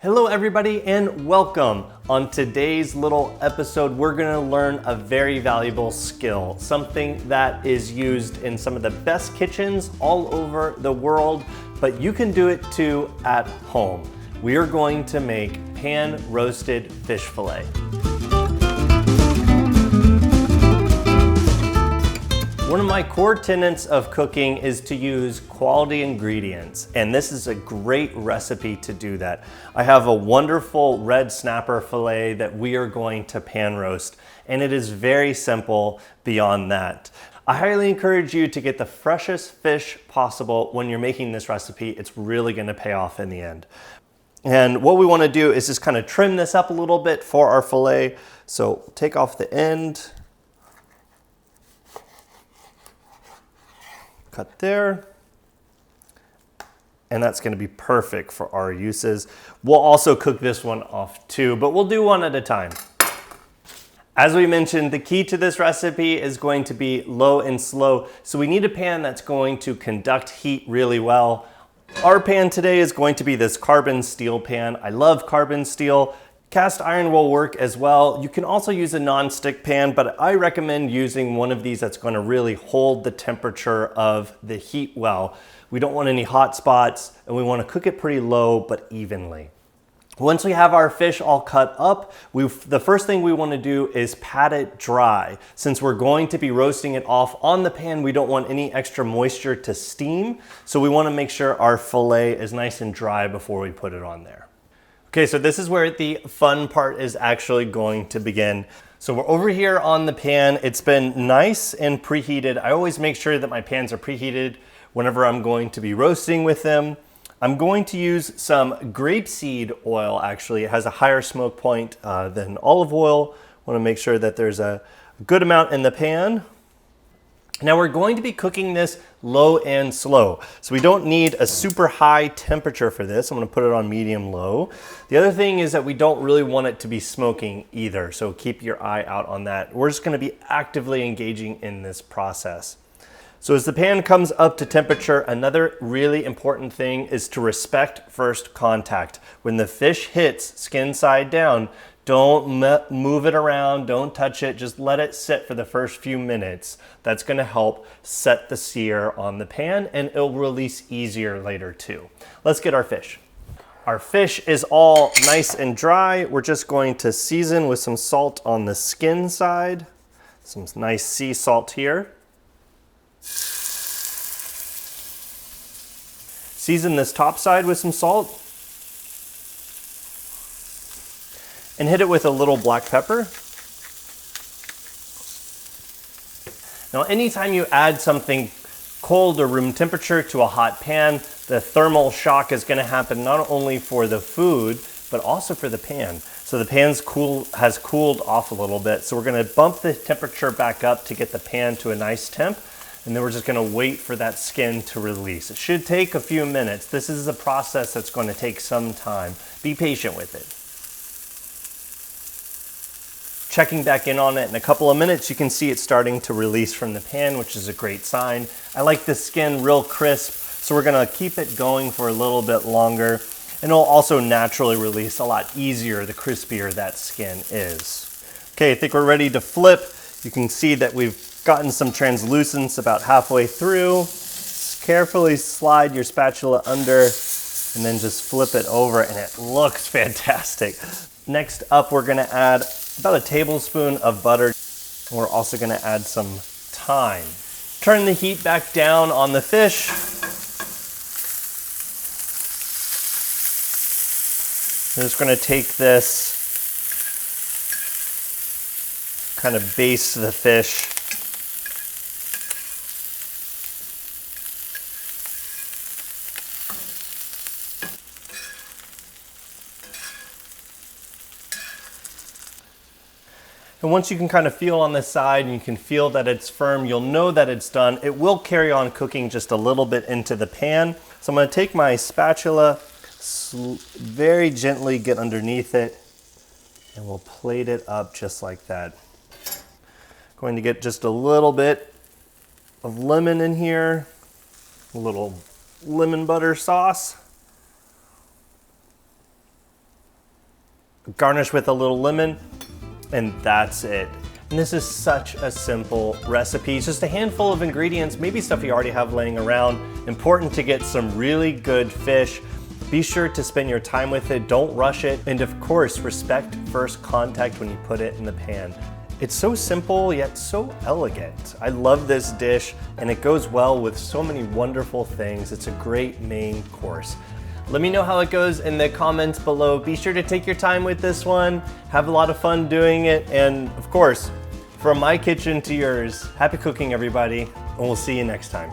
Hello everybody and welcome. On today's little episode, we're gonna learn a very valuable skill, something that is used in some of the best kitchens all over the world, but you can do it too at home. We are going to make pan roasted fish fillet. One of my core tenets of cooking is to use quality ingredients, and this is a great recipe to do that. I have a wonderful red snapper fillet that we are going to pan roast, and it is very simple beyond that. I highly encourage you to get the freshest fish possible when you're making this recipe. It's really gonna pay off in the end. And what we wanna do is just kind of trim this up a little bit for our fillet. So take off the end. Cut there, and that's going to be perfect for our uses. We'll also cook this one off too, but we'll do one at a time. As we mentioned, the key to this recipe is going to be low and slow, so we need a pan that's going to conduct heat really well. Our pan today is going to be this carbon steel pan. I love carbon steel. Cast iron will work as well. You can also use a non-stick pan, but I recommend using one of these that's going to really hold the temperature of the heat well. We don't want any hot spots, and we want to cook it pretty low but evenly. Once we have our fish all cut up, the first thing we want to do is pat it dry. Since we're going to be roasting it off on the pan, we don't want any extra moisture to steam, so we want to make sure our fillet is nice and dry before we put it on there. Okay, so this is where the fun part is actually going to begin. So we're over here on the pan. It's been nice and preheated. I always make sure that my pans are preheated whenever I'm going to be roasting with them. I'm going to use some grapeseed oil, actually. It has a higher smoke point than olive oil. I want to make sure that there's a good amount in the pan. Now we're going to be cooking this low and slow. So we don't need a super high temperature for this. I'm gonna put it on medium low. The other thing is that we don't really want it to be smoking either. So keep your eye out on that. We're just gonna be actively engaging in this process. So as the pan comes up to temperature, another really important thing is to respect first contact. When the fish hits skin side down, don't move it around, don't touch it, just let it sit for the first few minutes. That's gonna help set the sear on the pan, and it'll release easier later too. Let's get our fish. Our fish is all nice and dry. We're just going to season with some salt on the skin side. Some nice sea salt here. Season this top side with some salt. And hit it with a little black pepper. Now, anytime you add something cold or room temperature to a hot pan, the thermal shock is gonna happen not only for the food, but also for the pan. So the pan has cooled off a little bit. So we're gonna bump the temperature back up to get the pan to a nice temp. And then we're just gonna wait for that skin to release. It should take a few minutes. This is a process that's gonna take some time. Be patient with it. Checking back in on it in a couple of minutes, you can see it's starting to release from the pan, which is a great sign. I like the skin real crisp, so we're gonna keep it going for a little bit longer, and it'll also naturally release a lot easier the crispier that skin is. Okay, I think we're ready to flip. You can see that we've gotten some translucence about halfway through. Just carefully slide your spatula under, and then just flip it over, and it looks fantastic. Next up, we're gonna add about a tablespoon of butter. We're also gonna add some thyme. Turn the heat back down on the fish. I'm just gonna take this, kind of baste the fish. And once you can kind of feel on the side and you can feel that it's firm, you'll know that it's done. It will carry on cooking just a little bit into the pan. So I'm gonna take my spatula, very gently get underneath it, and we'll plate it up just like that. Going to get just a little bit of lemon in here, a little lemon butter sauce. garnish with a little lemon, and that's it. And this is such a simple recipe. It's just a handful of ingredients, maybe stuff you already have laying around. Important to get some really good fish. Be sure to spend your time with it, don't rush it, and of course, respect first contact when you put it in the pan. It's so simple, yet so elegant. I love this dish, and it goes well with so many wonderful things. It's a great main course. Let me know how it goes in the comments below. Be sure to take your time with this one, have a lot of fun doing it, and of course, from my kitchen to yours, happy cooking, everybody, and we'll see you next time.